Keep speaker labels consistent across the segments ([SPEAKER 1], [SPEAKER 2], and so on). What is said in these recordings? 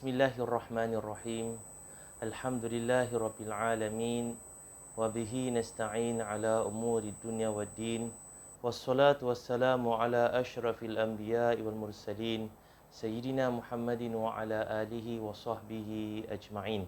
[SPEAKER 1] Bismillahirrahmanirrahim. Alhamdulillahi rabbil alamin. Wa bihi nasta'in ala umuri dunya waddin. Wassalatu wassalamu ala ashrafil anbiya'i wal mursalin. Sayyidina Muhammadin wa ala alihi wa sahbihi ajma'in.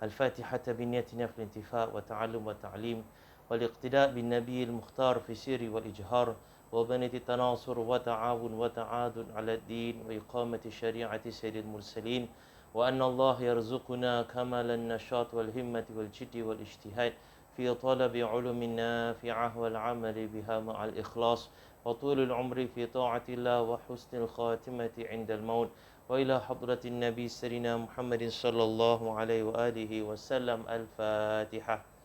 [SPEAKER 1] Al-Fatihata binniyatina fil intifa' wa ta'allum wa ta'lim. Wal-iqtida' bin nabiyil mukhtar fi sirri wal ijhar. وبنية التناصر وتعاون وتعادل على الدين وإقامة شريعة سيد المرسلين وأن الله يرزقنا كمال النشاط والهمة والجد والاجتهاد في طلب علوم نافعة والعمل بها مع الإخلاص وطول العمر في طاعة الله وحسن الخاتمة عند الموت وإلى حضرة النبي سيدنا محمد صلى الله عليه وآله وسلم. الفاتحة.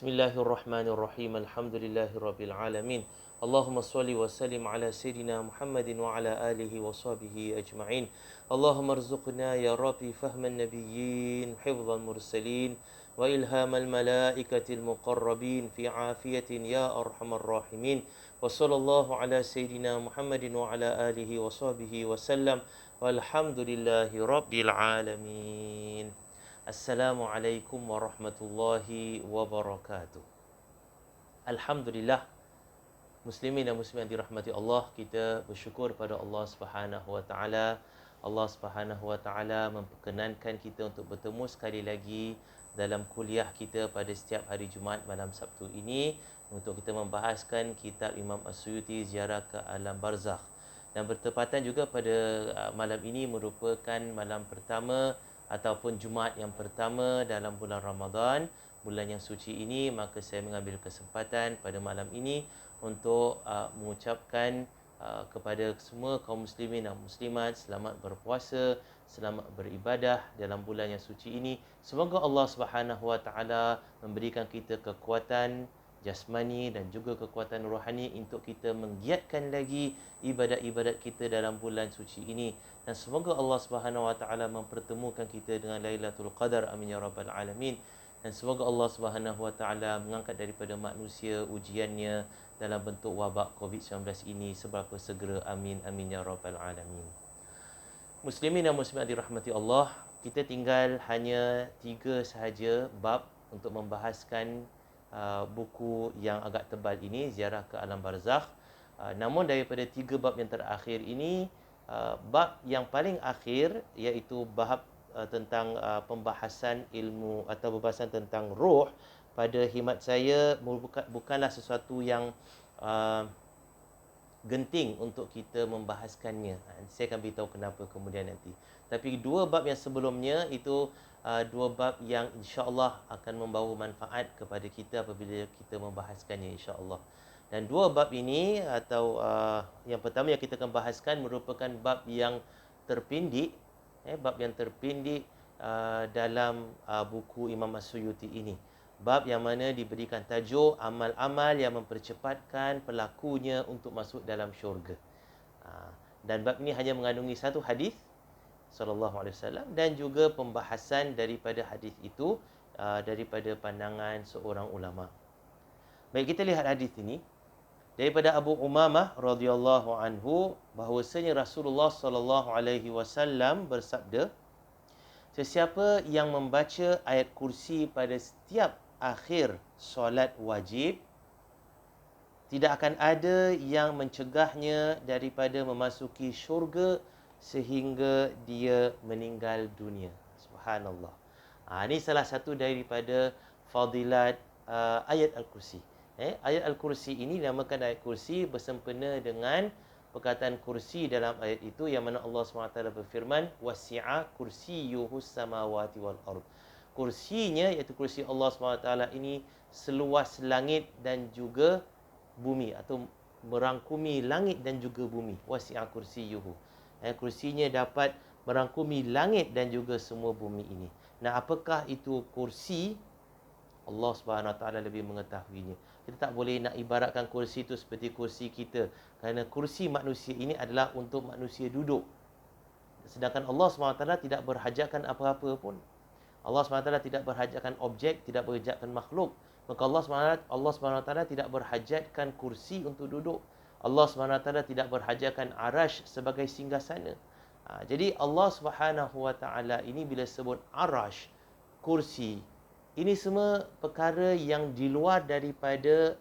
[SPEAKER 1] Bismillahirrahmanirrahim. Alhamdulillahirabbil alamin. Allahumma salli wa sallim ala sayyidina Muhammadin wa ala alihi wa sahbihi ajma'in. Allahumma arzuqna ya Rabbi fahman nabiyyin, hifdhal mursalin wa ilhamal malaikatil muqarrabin fi afiyatin ya arhamar rahimin. Wa sallallahu ala sayyidina Muhammadin wa ala alihi wa sahbihi wa sallam. Walhamdulillahirabbil alamin. Assalamualaikum warahmatullahi wabarakatuh. Alhamdulillah, muslimin dan muslimat dirahmati Allah, kita bersyukur pada Allah Subhanahu wa taala. Allah Subhanahu wa taala memperkenankan kita untuk bertemu sekali lagi dalam kuliah kita pada setiap hari Jumaat malam Sabtu ini untuk kita membahaskan kitab Imam As-Suyuti, Ziarah ke Alam Barzakh. Dan bertepatan juga pada malam ini merupakan malam pertama ataupun Jumaat yang pertama dalam bulan Ramadan, bulan yang suci ini, maka saya mengambil kesempatan pada malam ini untuk mengucapkan kepada semua kaum muslimin dan muslimat selamat berpuasa, selamat beribadah dalam bulan yang suci ini. Semoga Allah Subhanahu wa taala memberikan kita kekuatan jasmani dan juga kekuatan rohani untuk kita menggiatkan lagi ibadat-ibadat kita dalam bulan suci ini, dan semoga Allah Subhanahu wa taala mempertemukan kita dengan Lailatul Qadar, amin ya rabbal alamin. Dan semoga Allah Subhanahu wa taala mengangkat daripada manusia ujiannya dalam bentuk wabak COVID-19 ini seberapa segera, amin amin ya rabbal alamin. Muslimin dan muslimat dirahmati Allah, kita tinggal hanya 3 sahaja bab untuk membahaskan buku yang agak tebal ini, Ziarah ke Alam Barzakh. Namun daripada 3 bab yang terakhir ini, bab yang paling akhir iaitu bab tentang pembahasan ilmu atau pembahasan tentang roh, pada khidmat saya bukanlah sesuatu yang genting untuk kita membahaskannya. Saya akan beritahu kenapa kemudian nanti. Tapi 2 bab yang sebelumnya itu 2 bab yang insya-Allah akan membawa manfaat kepada kita apabila kita membahaskannya, insya-Allah. Dan 2 bab ini atau yang pertama yang kita akan bahaskan merupakan bab yang terpindik, bab yang terpindik dalam buku Imam As-Suyuti ini. Bab yang mana diberikan tajuk amal-amal yang mempercepatkan pelakunya untuk masuk dalam syurga. Dan bab ini hanya mengandungi 1 hadis sallallahu alaihi wasallam dan juga pembahasan daripada hadis itu daripada pandangan seorang ulama. Baik, kita lihat hadis ini daripada Abu Umamah radhiyallahu anhu bahwasanya Rasulullah sallallahu alaihi wasallam bersabda, sesiapa yang membaca ayat kursi pada setiap akhir solat wajib, tidak akan ada yang mencegahnya daripada memasuki syurga sehingga dia meninggal dunia. Subhanallah. Ini salah satu daripada fadilat ayat Al-Kursi. Ayat Al-Kursi ini dinamakan ayat kursi bersempena dengan perkataan kursi dalam ayat itu, yang mana Allah SWT berfirman, wasi'a kursiyuhus samawati wal ard. Kursinya, iaitu kursi Allah SWT ini seluas langit dan juga bumi, atau merangkumi langit dan juga bumi. Wasi'a kursiyuhu. Kursinya dapat merangkumi langit dan juga semua bumi ini. Nah, apakah itu kursi? Allah Subhanahu Wa Taala lebih mengetahuinya. Kita tak boleh nak ibaratkan kursi itu seperti kursi kita, kerana kursi manusia ini adalah untuk manusia duduk. Sedangkan Allah Subhanahu Wa Taala tidak berhajatkan apa-apa pun. Allah SWT tidak berhajatkan objek, tidak berhajatkan makhluk. Maka Allah SWT tidak berhajatkan kursi untuk duduk. Allah SWT tidak berhajatkan arash sebagai singgasana. Jadi Allah SWT ini bila sebut arash, kursi, ini semua perkara yang di luar daripada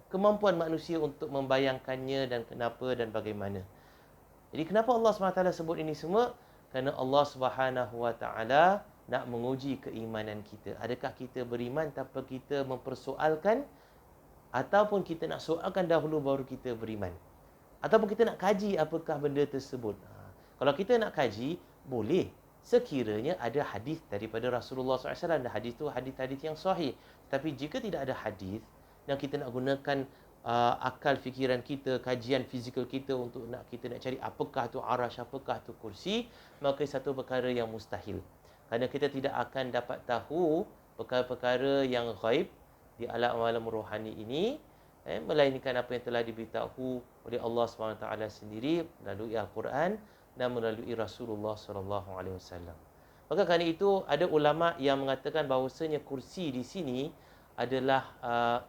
[SPEAKER 1] kemampuan manusia untuk membayangkannya dan kenapa dan bagaimana. Jadi kenapa Allah SWT sebut ini semua? Kerana Allah SWT nak menguji keimanan kita. Adakah kita beriman tanpa kita mempersoalkan, ataupun kita nak soalkan dahulu baru kita beriman? Ataupun kita nak kaji apakah benda tersebut? Kalau kita nak kaji, boleh. Sekiranya ada hadis daripada Rasulullah SAW, dan hadis itu hadis-hadis yang sahih. Tapi jika tidak ada hadis dan kita nak gunakan akal fikiran kita, kajian fizikal kita untuk kita nak cari apakah tu arash, apakah tu kursi, maka satu perkara yang mustahil. Kerana kita tidak akan dapat tahu perkara-perkara yang ghaib di alam rohani ini, melainkan apa yang telah diberitahu oleh Allah SWT sendiri melalui Al-Quran dan melalui Rasulullah SAW. Maka kerana itu ada ulama yang mengatakan bahawasanya kursi di sini adalah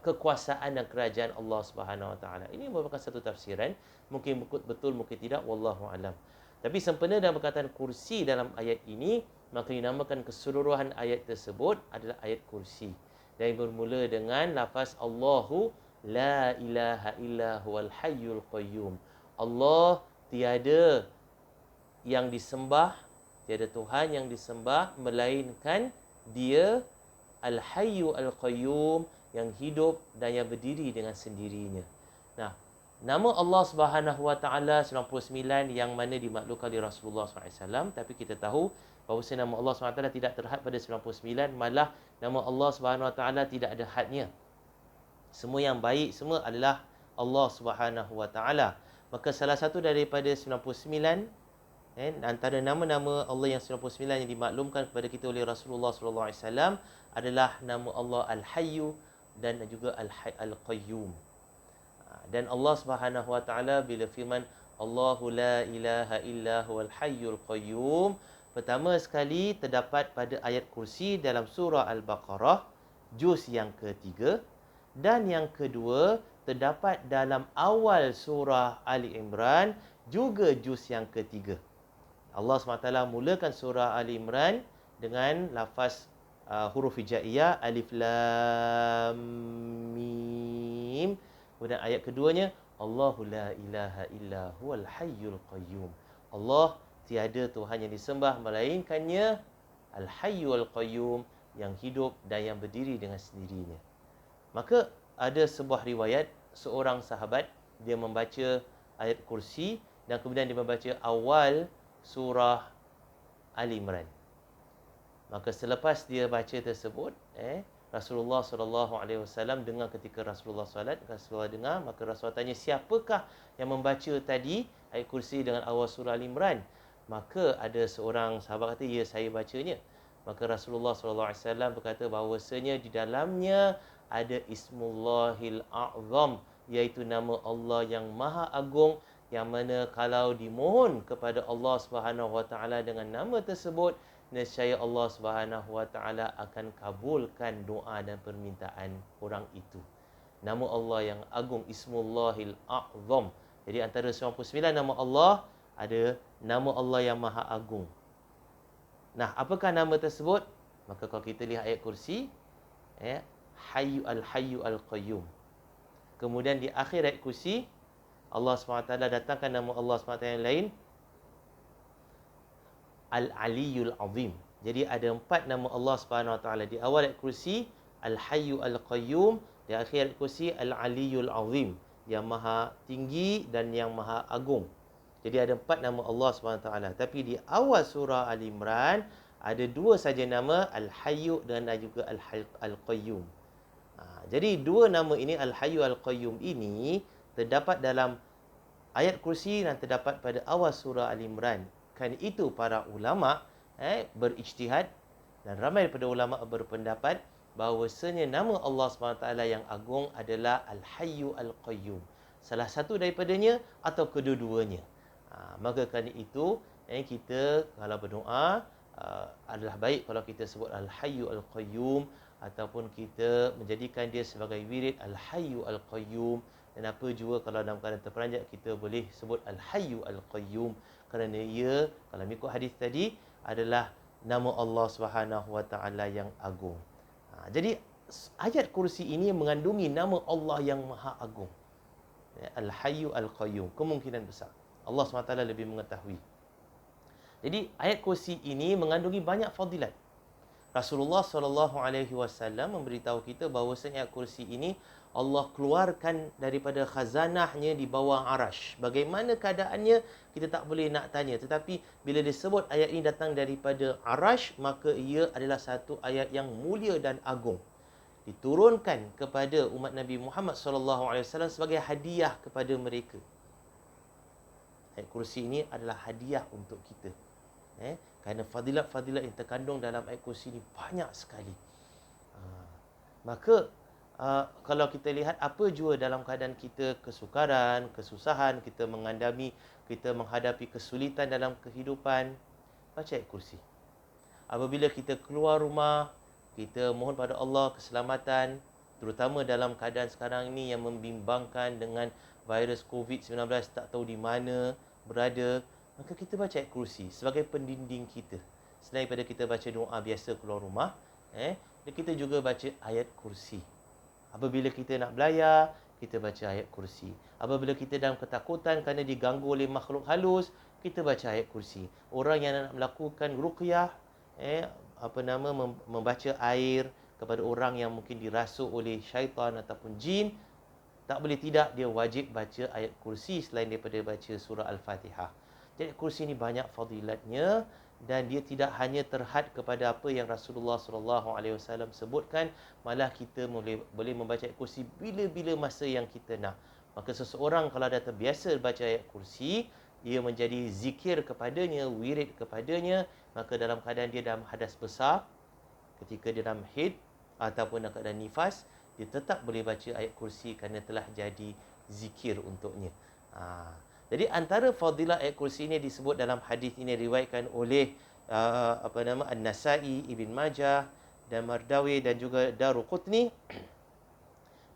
[SPEAKER 1] kekuasaan dan kerajaan Allah SWT. Ini merupakan satu tafsiran, mungkin betul, mungkin tidak, wallahu alam. Tapi sempena dalam perkataan kursi dalam ayat ini, maka dinamakan keseluruhan ayat tersebut adalah ayat kursi. Dan bermula dengan lafaz Allahu la ilaha illa huwal hayyul qayyum. Allah tiada yang disembah, tiada Tuhan yang disembah melainkan Dia Al-Hayyu Al-Qayyum, yang hidup dan yang berdiri dengan sendirinya. Nah, nama Allah Subhanahu Wa Taala 99 yang mana dimaklumkan oleh Rasulullah SAW, tapi kita tahu bahawa nama Allah SWT tidak terhad pada 99, malah nama Allah Subhanahu Wa Taala tidak ada hadnya. Semua yang baik semua adalah Allah Subhanahu Wa Taala. Maka salah satu daripada 99 antara nama-nama Allah yang 99 yang dimaklumkan kepada kita oleh Rasulullah SAW adalah nama Allah Al-Hayyu dan juga Al-Qayyum. Dan Allah Subhanahu Wa Taala bila firman Allahu la ilaha illa huwal hayyul qayyum, pertama sekali terdapat pada ayat kursi dalam surah Al-Baqarah juz yang ketiga, dan yang kedua terdapat dalam awal surah Ali Imran juga juz yang ketiga. Allah SWT mulakan surah Ali Imran dengan lafaz huruf hijaiyah alif lam mim. Kemudian ayat keduanya Allahu la ilaha illa huwal hayyul qayyum. Allah tiada Tuhan yang disembah melainkannya Al-Hayyul Qayyum, yang hidup dan yang berdiri dengan sendirinya. Maka ada sebuah riwayat seorang sahabat dia membaca ayat kursi dan kemudian dia membaca awal surah Ali Imran. Maka selepas dia baca tersebut, Rasulullah SAW dengar ketika Rasulullah solat, Rasulullah dengar, maka Rasulullah tanya, siapakah yang membaca tadi ayat kursi dengan awal surah Ali Imran? Maka ada seorang sahabat kata, ya, saya bacanya. Maka Rasulullah SAW berkata bahawasanya di dalamnya ada Ismullahil A'zam, iaitu nama Allah yang Maha Agung, yang mana kalau dimohon kepada Allah Subhanahu Wa Taala dengan nama tersebut, nescaya Allah Subhanahu Wa Taala akan kabulkan doa dan permintaan orang itu. Nama Allah yang agung, Ismullahil A'zam. Jadi antara 99 nama Allah, ada nama Allah yang Maha Agung. Nah, apakah nama tersebut? Maka kalau kita lihat ayat kursi, Hayyu Al-Hayyu Al-Qayyum. Kemudian di akhir ayat kursi, Allah SWT datangkan nama Allah SWT yang lain, Al-Aliyyul Azim. Jadi ada 4 nama Allah SWT. Di awal ayat kursi, Al-Hayyu Al-Qayyum. Di akhir ayat kursi, Al-Aliyyul Azim, yang Maha Tinggi dan yang Maha Agung. Jadi ada 4 nama Allah SWT. Tapi di awal surah Ali Imran ada 2 saja nama, Al-Hayyu dan juga Al-Qayyum. Jadi 2 nama ini, Al-Hayyu Al-Qayyum ini terdapat dalam ayat kursi dan terdapat pada awal surah Ali Imran. Kan itu para ulama berijtihad, dan ramai daripada ulama berpendapat bahawasanya nama Allah SWT yang agung adalah Al-Hayyu Al-Qayyum. Salah satu daripadanya atau kedua-duanya. Maka kerana itu kita kalau berdoa, adalah baik kalau kita sebut Al-Hayyu Al-Qayyum, ataupun kita menjadikan dia sebagai wirid Al-Hayyu Al-Qayyum. Dan apa juga kalau dalam keadaan terperanjat kita boleh sebut Al-Hayyu Al-Qayyum, kerana ia kalau mengikut hadis tadi adalah nama Allah Subhanahu Wa Taala yang agung. Jadi ayat kursi ini mengandungi nama Allah yang Maha Agung. Al-Hayyu Al-Qayyum, kemungkinan besar Allah SWT lebih mengetahui. Jadi ayat kursi ini mengandungi banyak fadilat. Rasulullah SAW memberitahu kita bahawasanya ayat kursi ini Allah keluarkan daripada khazanahnya di bawah arash. Bagaimana keadaannya kita tak boleh nak tanya, tetapi bila disebut ayat ini datang daripada arash, maka ia adalah satu ayat yang mulia dan agung, diturunkan kepada umat Nabi Muhammad SAW sebagai hadiah kepada mereka. Ayat kursi ini adalah hadiah untuk kita. Kerana fadilat-fadilat yang terkandung dalam ayat kursi ini banyak sekali. Maka kalau kita lihat apa jua dalam keadaan kita kesukaran, kesusahan, kita menghadapi kesulitan dalam kehidupan, baca ayat kursi. Apabila kita keluar rumah, kita mohon pada Allah keselamatan, terutama dalam keadaan sekarang ini yang membimbangkan dengan virus COVID-19, tak tahu di mana berada, maka kita baca ayat kursi sebagai pendinding kita. Selain daripada kita baca doa biasa keluar rumah, kita juga baca ayat kursi. Apabila kita nak belayar, kita baca ayat kursi. Apabila kita dalam ketakutan kerana diganggu oleh makhluk halus, kita baca ayat kursi. Orang yang nak melakukan ruqyah, membaca air kepada orang yang mungkin dirasuk oleh syaitan ataupun jin, tak boleh tidak, dia wajib baca ayat kursi selain daripada baca surah Al-Fatihah. Jadi kursi ini banyak fadilatnya, dan dia tidak hanya terhad kepada apa yang Rasulullah SAW sebutkan, malah kita boleh membaca ayat kursi bila-bila masa yang kita nak. Maka seseorang kalau dah terbiasa baca ayat kursi, ia menjadi zikir kepadanya, wirid kepadanya, maka dalam keadaan dia dalam hadas besar, ketika dia dalam haid ataupun dalam keadaan nifas, dia tetap boleh baca ayat kursi kerana telah jadi zikir untuknya. Jadi antara fadilah ayat kursi ini disebut dalam hadis ini diriwayatkan oleh An-Nasa'i, Ibn Majah dan Mardawi dan juga Daruqutni,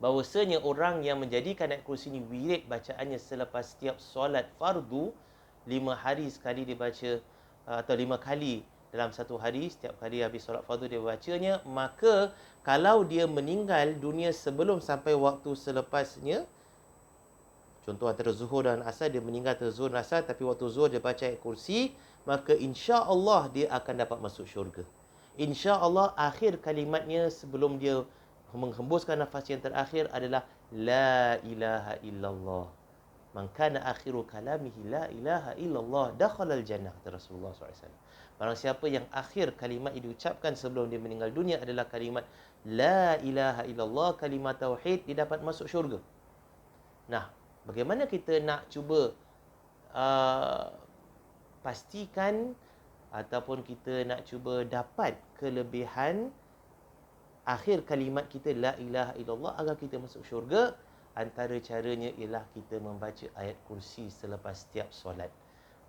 [SPEAKER 1] bahawasanya orang yang menjadikan ayat kursi ini wirid bacaannya selepas setiap solat fardu, 5 hari sekali dia baca, atau 5 kali dalam satu hari, setiap kali habis solat fardu dia bacanya, maka kalau dia meninggal dunia sebelum sampai waktu selepasnya, contoh antara zuhur dan asar, dia meninggal antara zuhur dan asar, tapi waktu zuhur dia baca ayat kursi, maka insya-Allah dia akan dapat masuk syurga. Insya-Allah akhir kalimatnya sebelum dia menghembuskan nafas yang terakhir adalah la ilaha illallah. Man kana akhiru kalamihi la ilaha illallah dakhala al-jannah, kata Rasulullah SAW. Barang siapa yang akhir kalimat yang diucapkan sebelum dia meninggal dunia adalah kalimat la ilaha illallah, kalimat tauhid, dia dapat masuk syurga. Nah, bagaimana kita nak cuba pastikan ataupun kita nak cuba dapat kelebihan akhir kalimat kita la ilaha illallah agar kita masuk syurga? Antara caranya ialah kita membaca ayat kursi selepas setiap solat.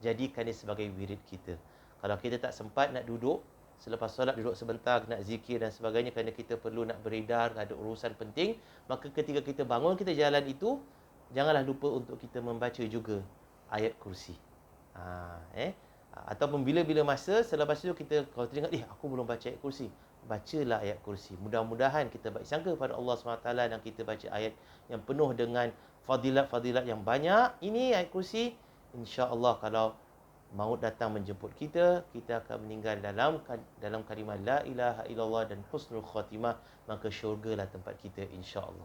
[SPEAKER 1] Jadikan dia sebagai wirid kita. Kalau kita tak sempat nak duduk, selepas solat duduk sebentar, nak zikir dan sebagainya kerana kita perlu nak beredar, ada urusan penting, maka ketika kita bangun, kita jalan itu, janganlah lupa untuk kita membaca juga ayat kursi. Ataupun bila-bila masa selepas itu kita kalau teringat, aku belum baca ayat kursi, bacalah ayat kursi. Mudah-mudahan kita baik sangka pada Allah SWT dan kita baca ayat yang penuh dengan fadilat-fadilat yang banyak. Ini ayat kursi, insya-Allah kalau maut datang menjemput kita, kita akan meninggal dalam kalimah la ilaha illallah dan husnul khatimah, maka syurgalah tempat kita insya-Allah.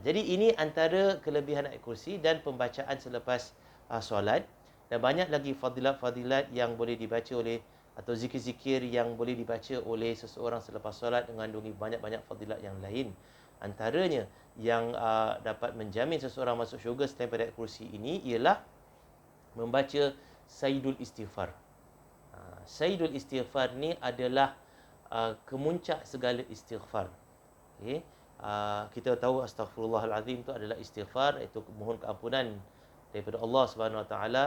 [SPEAKER 1] Jadi ini antara kelebihan ayat kursi dan pembacaan selepas solat. Dan banyak lagi fadilat-fadilat yang boleh dibaca oleh, atau zikir-zikir yang boleh dibaca oleh seseorang selepas solat, mengandungi banyak-banyak fadilat yang lain. Antaranya yang dapat menjamin seseorang masuk syurga selain pada ayat kursi ini ialah membaca Sayyidul Istighfar. Sayyidul Istighfar ni adalah kemuncak segala istighfar. Okay? Kita tahu astaghfirullahalazim itu adalah istighfar, iaitu mohon keampunan daripada Allah Subhanahu Wa Taala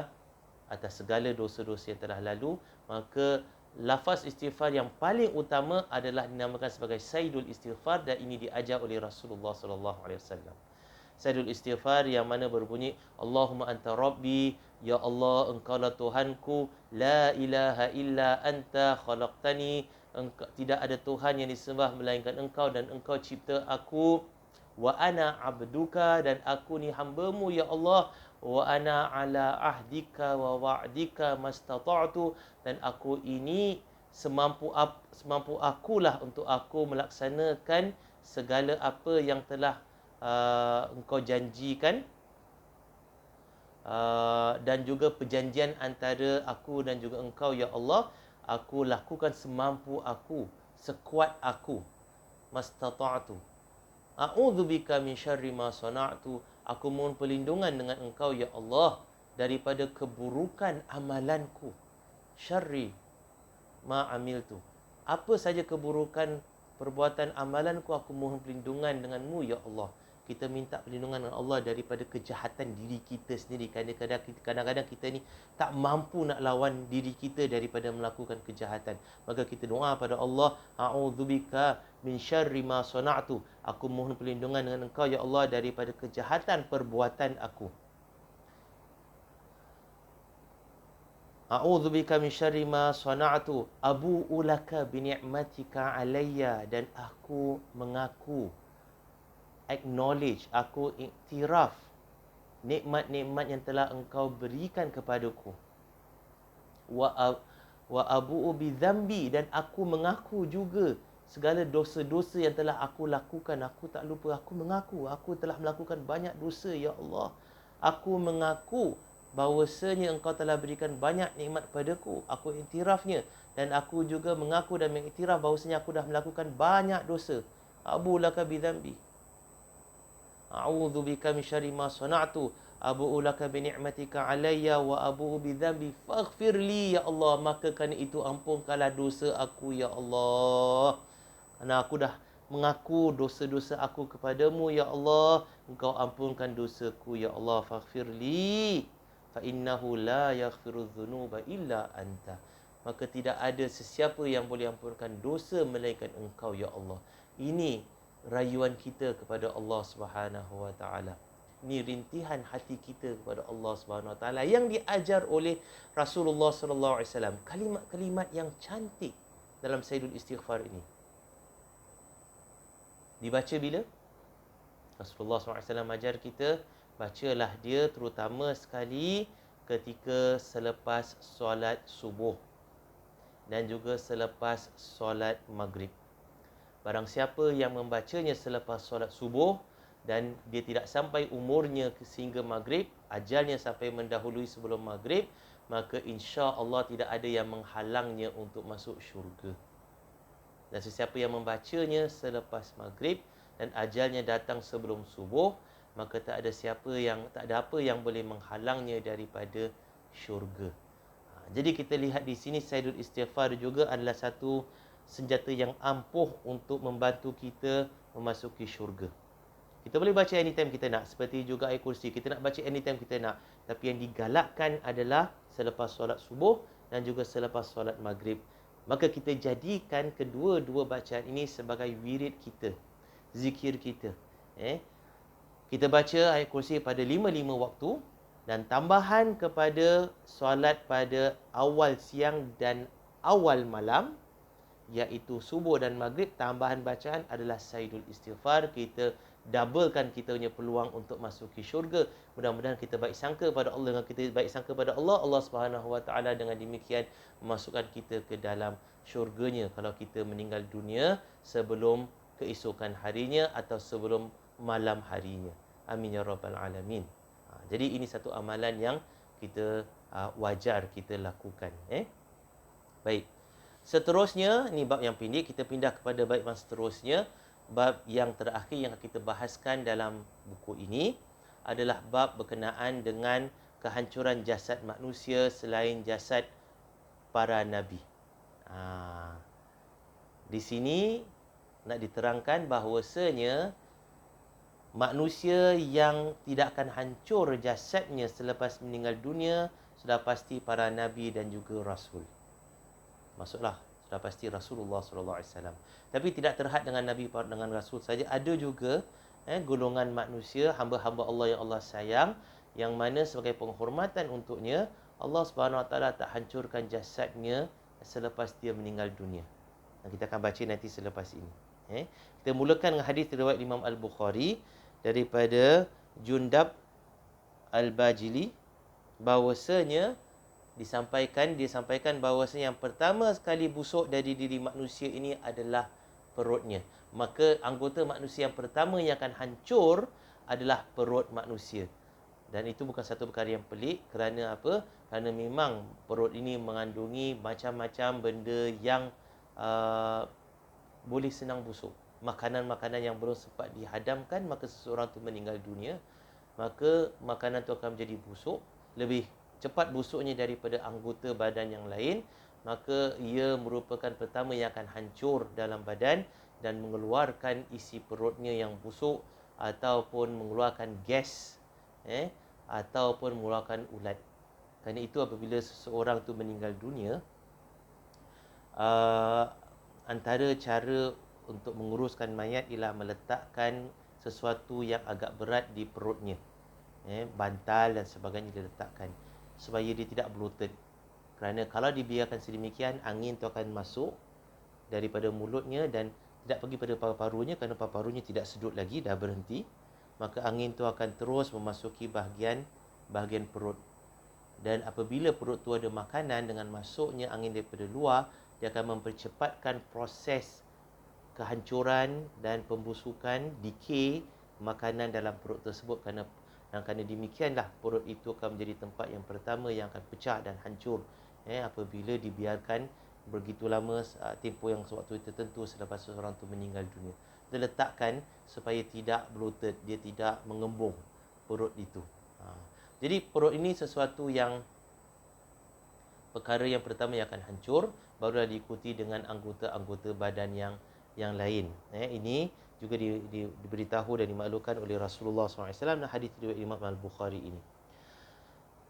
[SPEAKER 1] atas segala dosa-dosa yang telah lalu. Maka lafaz istighfar yang paling utama adalah dinamakan sebagai Sayyidul Istighfar, dan ini diajar oleh Rasulullah sallallahu alaihi wasallam. Sayyidul Istighfar yang mana berbunyi, Allahumma anta rabbi, ya Allah engkaulah Tuhanku, la ilaha illa anta khalaqtani, tidak ada Tuhan yang disembah melainkan engkau, dan engkau cipta aku, wa ana abduka, dan aku ni hamba-Mu ya Allah, wa ana ala ahdika wa wa'dika mastata'tu, dan aku ini semampu akulah untuk aku melaksanakan segala apa yang telah engkau janjikan, dan juga perjanjian antara aku dan juga engkau ya Allah, aku lakukan semampu aku, sekuat aku, mastata'tu. A'udzubika min syarri ma sana'tu, aku mohon perlindungan dengan engkau ya Allah daripada keburukan amalanku. Syarri ma amiltu, apa saja keburukan perbuatan amalanku, aku mohon perlindungan denganmu ya Allah. Kita minta perlindungan dengan Allah daripada kejahatan diri kita sendiri. Kadang-kadang kita ni tak mampu nak lawan diri kita daripada melakukan kejahatan. Maka kita doa pada Allah, a'udzubika min syarri ma sana'tu, aku mohon perlindungan dengan engkau ya Allah daripada kejahatan perbuatan aku. A'udzubika min syarri ma sana'tu, abu'u laka bi ni'matika alayya, dan aku mengaku, acknowledge, aku iktiraf nikmat-nikmat yang telah engkau berikan kepadaku. Wa abu'u bi dzambi, dan aku mengaku juga segala dosa-dosa yang telah aku lakukan. Aku tak lupa, aku mengaku aku telah melakukan banyak dosa ya Allah. Aku mengaku bahawasanya engkau telah berikan banyak nikmat padaku, aku iktirafnya, dan aku juga mengaku dan mengiktiraf bahawasanya aku dah melakukan banyak dosa. Abu laka bi dzambi, a'udzubika min syarri ma sana'tu, abu'u laka bi ni'matika alayya wa abu'u bi dzambi faghfirli ya Allah, maka kerana itu ampunkanlah dosa aku ya Allah. Kerana aku dah mengaku dosa-dosa aku kepadamu ya Allah, engkau ampunkan dosaku ya Allah. Faghfirli fa innahu la yaghfiru dzunuba illa anta, maka tidak ada sesiapa yang boleh ampunkan dosa melainkan engkau ya Allah. Ini rayuan kita kepada Allah Subhanahu wa taala. Ini rintihan hati kita kepada Allah Subhanahu wa taala yang diajar oleh Rasulullah sallallahu alaihi wasallam. Kalimat-kalimat yang cantik dalam Sayyidul Istighfar ini dibaca bila Rasulullah SAW ajar kita, bacalah dia terutama sekali ketika selepas solat subuh dan juga selepas solat maghrib. Barang siapa yang membacanya selepas solat subuh dan dia tidak sampai umurnya sehingga maghrib, ajalnya sampai mendahului sebelum maghrib, maka insya-Allah tidak ada yang menghalangnya untuk masuk syurga. Dan sesiapa yang membacanya selepas maghrib dan ajalnya datang sebelum subuh, maka tak ada apa yang boleh menghalangnya daripada syurga. Jadi kita lihat di sini Sayyidul Istighfar juga adalah satu senjata yang ampuh untuk membantu kita memasuki syurga. Kita boleh baca anytime kita nak, seperti juga ayat kursi, kita nak baca anytime kita nak, tapi yang digalakkan adalah selepas solat subuh dan juga selepas solat maghrib. Maka kita jadikan kedua-dua bacaan ini sebagai wirid kita, zikir kita. Kita baca ayat kursi pada 5 waktu, dan tambahan kepada solat pada awal siang dan awal malam, iaitu subuh dan maghrib, tambahan bacaan adalah Sayyidul Istighfar. Kita doublekan kita punya peluang untuk masuki syurga. Mudah-mudahan kita baik sangka pada Allah. Dengan kita baik sangka pada Allah, Allah Subhanahu wa taala dengan demikian memasukkan kita ke dalam syurganya kalau kita meninggal dunia sebelum keesokan harinya atau sebelum malam harinya. Amin ya rabbal alamin. Jadi ini satu amalan yang kita wajar kita lakukan. Baik. Seterusnya, ni bab yang pendek, kita pindah kepada bab yang seterusnya. Bab yang terakhir yang kita bahaskan dalam buku ini adalah bab berkenaan dengan kehancuran jasad manusia selain jasad para nabi. Di sini nak diterangkan bahawasanya manusia yang tidak akan hancur jasadnya selepas meninggal dunia sudah pasti para nabi dan juga rasul. masuklah sudah pasti Rasulullah SAW. Tapi tidak terhad dengan Nabi dengan Rasul saja, ada juga golongan manusia, hamba-hamba Allah yang Allah sayang, yang mana sebagai penghormatan untuknya Allah Subhanahu Wa Taala tak hancurkan jasadnya selepas dia meninggal dunia. Kita akan baca nanti selepas ini. Kita mulakan dengan hadis riwayat Imam Al-Bukhari daripada Jundab Al-Bajili, bahawasanya dia sampaikan bahawasanya yang pertama sekali busuk dari diri manusia ini adalah perutnya. Maka anggota manusia yang pertama yang akan hancur adalah perut manusia. Dan itu bukan satu perkara yang pelik. Kerana apa? Kerana memang perut ini mengandungi macam-macam benda yang boleh senang busuk. Makanan-makanan yang belum sempat dihadamkan, maka seseorang tu meninggal dunia, maka makanan tu akan menjadi busuk, lebih cepat busuknya daripada anggota badan yang lain, maka ia merupakan pertama yang akan hancur dalam badan dan mengeluarkan isi perutnya yang busuk, ataupun mengeluarkan gas, ataupun mengeluarkan ulat. Kerana itu apabila seseorang tu meninggal dunia, antara cara untuk menguruskan mayat ialah meletakkan sesuatu yang agak berat di perutnya, bantal dan sebagainya diletakkan supaya dia tidak bloated. Kerana kalau dibiarkan sedemikian, angin tu akan masuk daripada mulutnya dan tidak pergi pada paru-parunya, kerana paru-parunya tidak sedut lagi, dah berhenti. Maka angin tu akan terus memasuki bahagian perut. Dan apabila perut tu ada makanan, dengan masuknya angin daripada luar, dia akan mempercepatkan proses kehancuran dan pembusukan, decay makanan dalam perut tersebut. Kerana demikianlah perut itu akan menjadi tempat yang pertama yang akan pecah dan hancur apabila dibiarkan begitu lama, tempoh yang sewaktu tertentu selepas seseorang itu meninggal dunia. Kita letakkan supaya tidak bloated, dia tidak mengembung perut itu. Jadi perut ini sesuatu yang perkara yang pertama yang akan hancur, barulah diikuti dengan anggota-anggota badan yang lain. Ini juga diberitahu dan dimaklumkan oleh Rasulullah SAW dalam hadis riwayat Imam Al-Bukhari ini.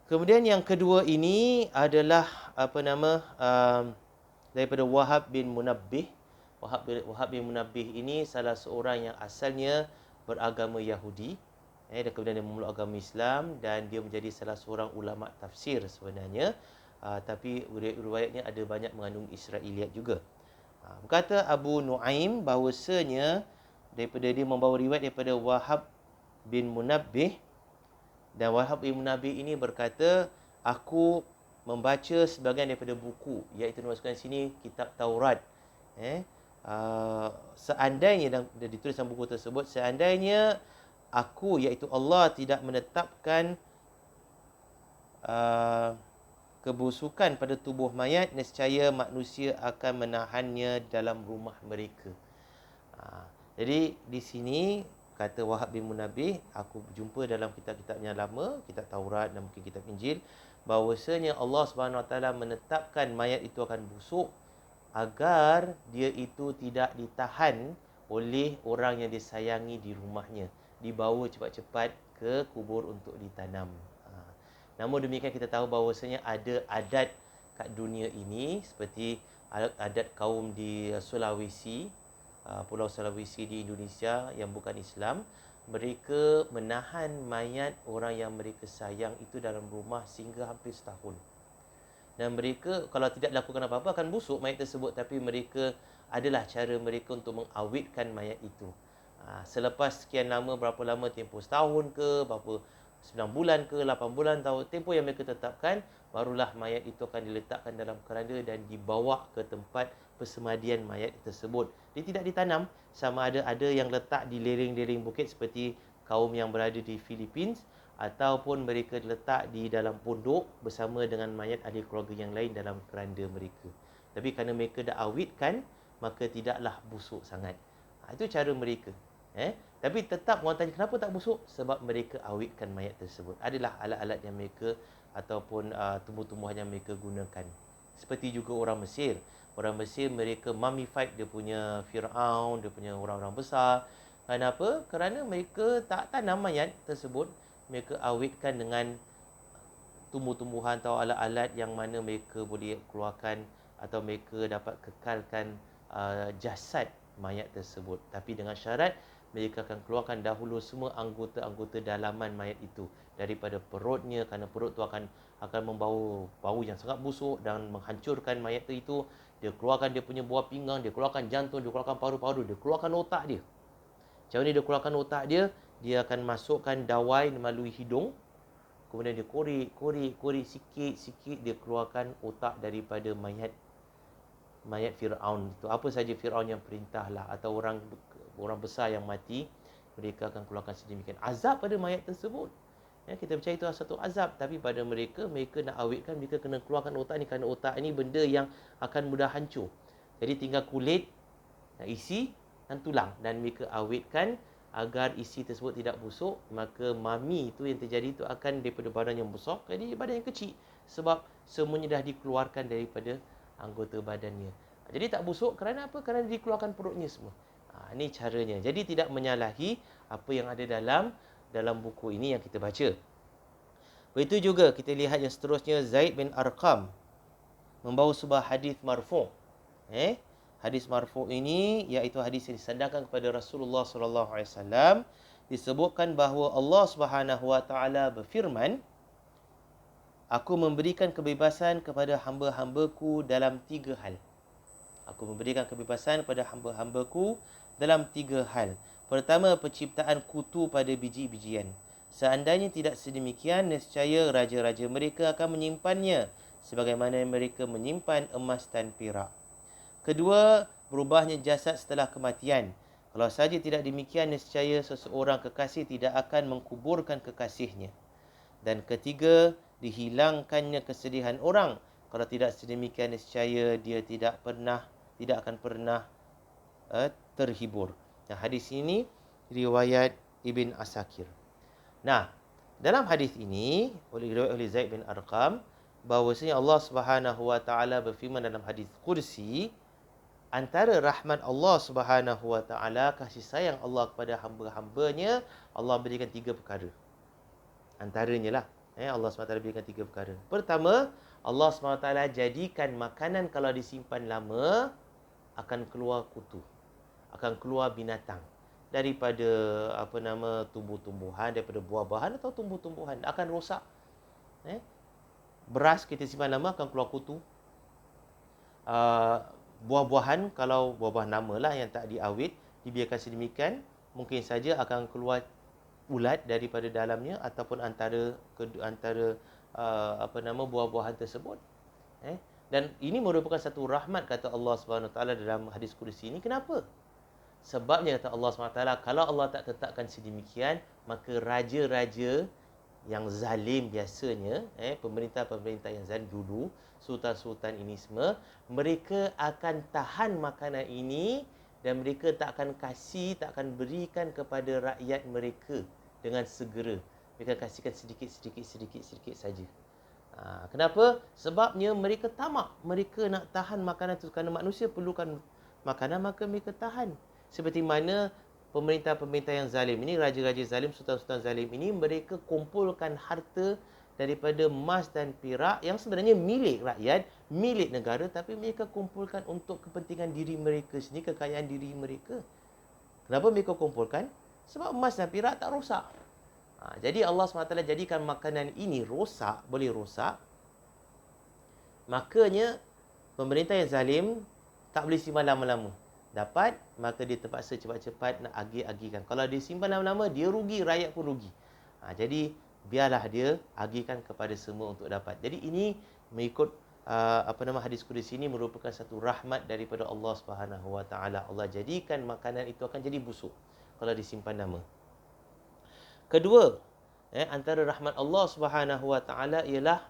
[SPEAKER 1] Kemudian yang kedua ini adalah daripada Wahab bin Munabbih. Wahab bin Munabbih ini salah seorang yang asalnya beragama Yahudi, dan kemudian dia memeluk agama Islam, dan dia menjadi salah seorang ulama tafsir sebenarnya, tapi riwayatnya ada banyak mengandung Israiliyat juga. Berkata Abu Nuaim bahawasanya daripada dia membawa riwayat daripada Wahab bin Munabbih, dan Wahab bin Munabbih ini berkata, aku membaca sebahagian daripada buku, iaitu dimasukkan sini kitab Taurat. Seandainya, dan ditulis dalam buku tersebut, seandainya aku, iaitu Allah, tidak menetapkan kebusukan pada tubuh mayat, nescaya manusia akan menahannya dalam rumah mereka. Jadi di sini kata Wahab bin Munabbih, aku jumpa dalam kitab-kitab yang lama, kitab Taurat dan mungkin kitab Injil, bahawasanya Allah SWT menetapkan mayat itu akan busuk agar dia itu tidak ditahan oleh orang yang disayangi di rumahnya, dibawa cepat-cepat ke kubur untuk ditanam. Namun demikian, kita tahu bahawasanya ada adat kat dunia ini, seperti adat kaum di Sulawesi, Pulau Sulawesi di Indonesia yang bukan Islam. Mereka menahan mayat orang yang mereka sayang itu dalam rumah sehingga hampir setahun. Dan mereka, kalau tidak lakukan apa-apa, akan busuk mayat tersebut. Tapi mereka, adalah cara mereka untuk mengawetkan mayat itu. Selepas sekian lama, berapa lama tempoh, setahun ke, berapa 9 bulan ke, 8 bulan, tahun, tempoh yang mereka tetapkan, barulah mayat itu akan diletakkan dalam keranda dan dibawa ke tempat persemadian mayat tersebut. Dia tidak ditanam, sama ada yang letak di lereng-lereng bukit seperti kaum yang berada di Philippines, ataupun mereka letak di dalam pondok bersama dengan mayat ahli keluarga yang lain dalam keranda mereka. Tapi kerana mereka dah awetkan, maka tidaklah busuk sangat. Itu cara mereka. Tapi tetap orang tanya, kenapa tak busuk? Sebab mereka awetkan mayat tersebut. Adalah alat-alat yang mereka, ataupun tumbuh-tumbuhan yang mereka gunakan. Seperti juga orang Mesir. Orang Mesir, mereka mummified dia punya Fir'aun, dia punya orang-orang besar. Kenapa? Kerana mereka tak tanam mayat tersebut. Mereka awetkan dengan tumbuh-tumbuhan atau alat-alat yang mana mereka boleh keluarkan atau mereka dapat kekalkan jasad mayat tersebut. Tapi dengan syarat mereka akan keluarkan dahulu semua anggota-anggota dalaman mayat itu daripada perutnya, kerana perut tu akan membawa bau yang sangat busuk dan menghancurkan mayat itu. Dia keluarkan dia punya buah pinggang, dia keluarkan jantung, dia keluarkan paru-paru, dia keluarkan otak dia. Macam mana dia keluarkan otak dia? Dia akan masukkan dawai melalui hidung, kemudian dia korek sikit-sikit, dia keluarkan otak daripada mayat Fir'aun itu. Apa saja Fir'aun yang perintahlah, atau orang besar yang mati, mereka akan keluarkan sedemikian. Azab pada mayat tersebut. Ya, kita percaya itu satu azab, tapi pada mereka nak awetkan, mereka kena keluarkan otak ni, kerana otak ni benda yang akan mudah hancur. Jadi tinggal kulit, isi dan tulang, dan mereka awetkan agar isi tersebut tidak busuk. Maka mami itu yang terjadi itu akan daripada badan yang besar jadi badan yang kecil, sebab semuanya dah dikeluarkan daripada anggota badannya. Jadi tak busuk kerana apa? Kerana dikeluarkan perutnya semua. Ini caranya. Jadi tidak menyalahi apa yang ada dalam buku ini yang kita baca. Begitu juga kita lihat yang seterusnya, Zaid bin Arqam membawa sebuah hadis marfu'. Hadis marfu' ini iaitu hadis yang disandarkan kepada Rasulullah sallallahu alaihi wasallam, disebutkan bahawa Allah Subhanahu wa taala berfirman, aku memberikan kebebasan kepada hamba-hambaku dalam 3 hal. Aku memberikan kebebasan kepada hamba-hambaku dalam 3 hal. Pertama, penciptaan kutu pada biji-bijian. Seandainya tidak sedemikian, nescaya raja-raja mereka akan menyimpannya sebagaimana mereka menyimpan emas dan perak. Kedua, berubahnya jasad setelah kematian. Kalau saja tidak demikian, nescaya seseorang kekasih tidak akan mengkuburkan kekasihnya. Dan ketiga, dihilangkannya kesedihan orang. Kalau tidak sedemikian, nescaya dia tidak akan pernah terhibur. Nah, hadis ini riwayat Ibn Asakir. Nah, dalam hadis ini oleh Zaid bin Arqam, bahawasanya Allah Subhanahu wa taala berfirman dalam hadis kursi, antara rahmat Allah Subhanahu wa taala, kasih sayang Allah kepada hamba-hambanya, Allah berikan 3 perkara. Antaranya lah, Allah SWT berikan 3 perkara. Pertama, Allah SWT jadikan makanan kalau disimpan lama akan keluar kutu, akan keluar binatang daripada tumbuh-tumbuhan, daripada buah-buahan atau tumbuh-tumbuhan, akan rosak. Beras kita simpan lama akan keluar kutu. Buah-buahan, kalau buah-buah nama lah yang tak diawet, dibiarkan sedemikian, mungkin saja akan keluar ulat daripada dalamnya ataupun antara buah-buahan tersebut. Dan ini merupakan satu rahmat, kata Allah SWT dalam hadis kursi ini. Kenapa? Sebabnya kata Allah SWT, kalau Allah tak tetapkan sedemikian, maka raja-raja yang zalim biasanya, pemerintah-pemerintah yang zalim dulu, sultan-sultan ini semua, mereka akan tahan makanan ini dan mereka tak akan berikan kepada rakyat mereka dengan segera. Mereka kasihkan sedikit saja. Kenapa? Sebabnya mereka tamak. Mereka nak tahan makanan itu. Kerana manusia perlukan makanan, maka mereka tahan. Seperti mana pemerintah-pemerintah yang zalim ini, raja-raja zalim, sultan-sultan zalim ini, mereka kumpulkan harta daripada emas dan perak yang sebenarnya milik rakyat, milik negara, tapi mereka kumpulkan untuk kepentingan diri mereka sendiri, kekayaan diri mereka. Kenapa mereka kumpulkan? Sebab emas dan perak tak rosak. Jadi Allah SWT jadikan makanan ini rosak, boleh rosak. Makanya pemerintah yang zalim tak boleh simpan lama-lama. Dapat, maka dia terpaksa cepat-cepat nak agih-agihkan. Kalau dia simpan lama-lama, dia rugi, rakyat pun rugi. Jadi biarlah dia agihkan kepada semua untuk dapat. Jadi ini mengikut hadis qudsi ini merupakan satu rahmat daripada Allah Subhanahu wa taala. Allah jadikan makanan itu akan jadi busuk kalau disimpan lama. Kedua, antara rahmat Allah Subhanahu wa taala ialah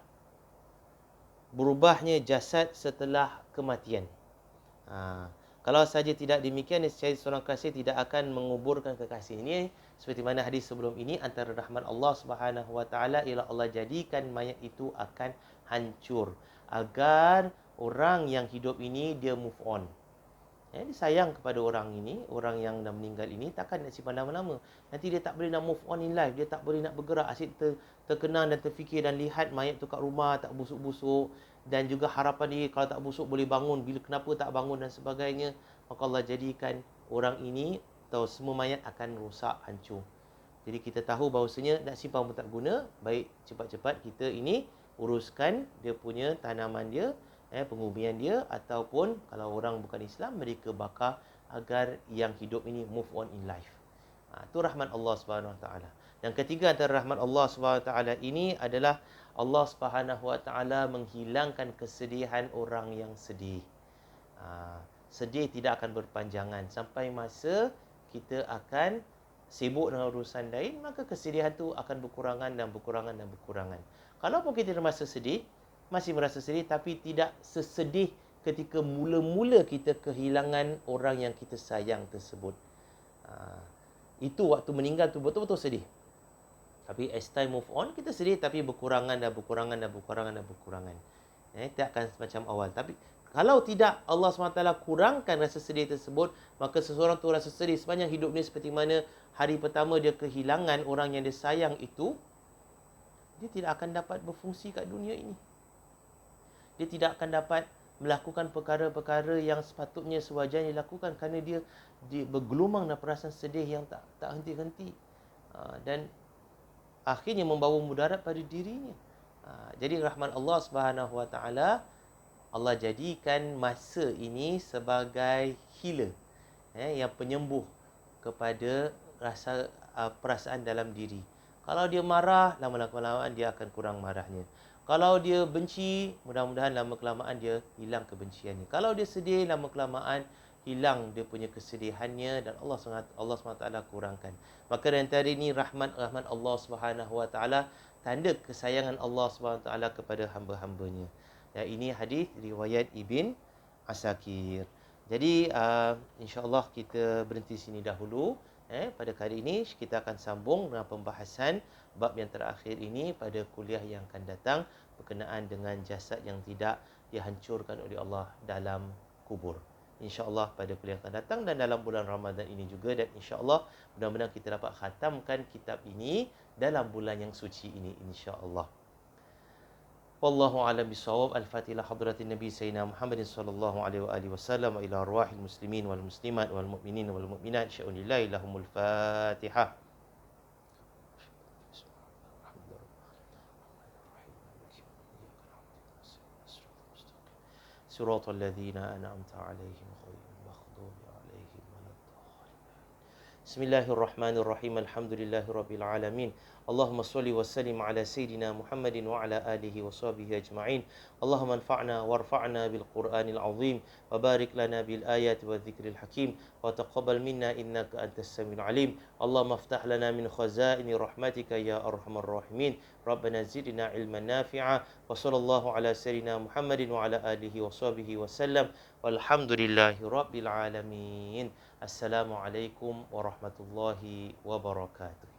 [SPEAKER 1] berubahnya jasad setelah kematian. Kalau saja tidak demikian, nescaya seorang kekasih tidak akan menguburkan kekasih. Ini seperti mana hadis sebelum ini, antara rahmat Allah Subhanahu wa taala ialah Allah jadikan mayat itu akan hancur agar orang yang hidup ini dia move on. Dia sayang kepada orang ini, orang yang dah meninggal ini, takkan nak simpan lama-lama. Nanti dia tak boleh nak move on in life, dia tak boleh nak bergerak, asyik terkenang dan terfikir dan lihat mayat tu kat rumah tak busuk-busuk, dan juga harapan dia kalau tak busuk boleh bangun, bila kenapa tak bangun dan sebagainya. Maka Allah jadikan orang ini atau semua mayat akan rosak, hancur. Jadi kita tahu bahawasanya nak simpan pun tak guna, baik cepat-cepat kita ini uruskan dia punya tanaman dia, pengubian dia, ataupun kalau orang bukan Islam, mereka bakar agar yang hidup ini move on in life. Itu rahmat Allah Subhanahu Wa Taala. Yang ketiga antara rahmat Allah Subhanahu Wa Taala ini adalah Allah Subhanahu Wa Taala menghilangkan kesedihan orang yang sedih. Sedih tidak akan berpanjangan sampai masa kita akan sibuk dengan urusan lain, maka kesedihan tu akan berkurangan dan berkurangan dan berkurangan. Kalau pun kita merasa sedih, masih merasa sedih, tapi tidak sesedih ketika mula-mula kita kehilangan orang yang kita sayang tersebut. Itu waktu meninggal tu betul-betul sedih. Tapi as time move on, kita sedih tapi berkurangan dan berkurangan dan berkurangan dan berkurangan. Tidak akan macam awal. Tapi kalau tidak Allah SWT kurangkan rasa sedih tersebut, maka seseorang tu rasa sedih sepanjang hidup ni, seperti mana hari pertama dia kehilangan orang yang dia sayang itu, dia tidak akan dapat berfungsi kat dunia ini. Dia tidak akan dapat melakukan perkara-perkara yang sepatutnya sewajarnya dilakukan, kerana dia bergelumang dalam perasaan sedih yang tak henti-henti. Dan akhirnya membawa mudarat pada dirinya. Jadi rahmat Allah Subhanahu Wa Taala, Allah jadikan masa ini sebagai healer, yang penyembuh kepada rasa perasaan dalam diri. Kalau dia marah, lama-kelamaan dia akan kurang marahnya. Kalau dia benci, mudah-mudahan lama-kelamaan dia hilang kebenciannya. Kalau dia sedih, lama-kelamaan hilang dia punya kesedihannya, dan Allah SWT kurangkan. Maka di antara ini rahmat Allah Subhanahu Wa Taala, tanda kesayangan Allah Subhanahu Wa Taala kepada hamba-hambanya. Ya, ini hadis riwayat Ibn Asakir. Jadi insya-Allah kita berhenti sini dahulu. Pada kali ini kita akan sambung dengan pembahasan bab yang terakhir ini pada kuliah yang akan datang, berkenaan dengan jasad yang tidak dihancurkan oleh Allah dalam kubur. InsyaAllah pada kuliah akan datang dan dalam bulan Ramadan ini juga, dan insyaAllah mudah-mudahan kita dapat khatamkan kitab ini dalam bulan yang suci ini, insyaAllah. Wallahu a'lam bishawab. Al-Fatihah hadratin Nabi Sayyidina Muhammadin sallallahu alaihi wa alihi wasallam, wa ila arwahil muslimin wal muslimat wal mu'minin wal mu'minat sya'unillahi lahumul Fatihah. Siratal ladzina an'amta 'alaihim ghairil maghdubi 'alaihim waladdallin. Bismillahirrahmanirrahim. Alhamdulillahirabbil alamin. Allahumma salli wa sallim ala Sayyidina Muhammadin wa ala alihi wa sahbihi ajma'in. Allahumma anfa'na warfa'na bil Qur'anil azim, wa barik lana bil ayati wa dhikril hakim, wa taqabbal minna innaka antas samiul alim. Allahumma aftah lana min khazaini rahmatika ya arhamar rahimin. Rabbana zidna ilman nafi'a, wa sallallahu ala Sayyidina Muhammadin wa ala alihi wa sahbihi wa sallam, walhamdulillahi rabbil alamin. Assalamualaikum warahmatullahi wabarakatuh.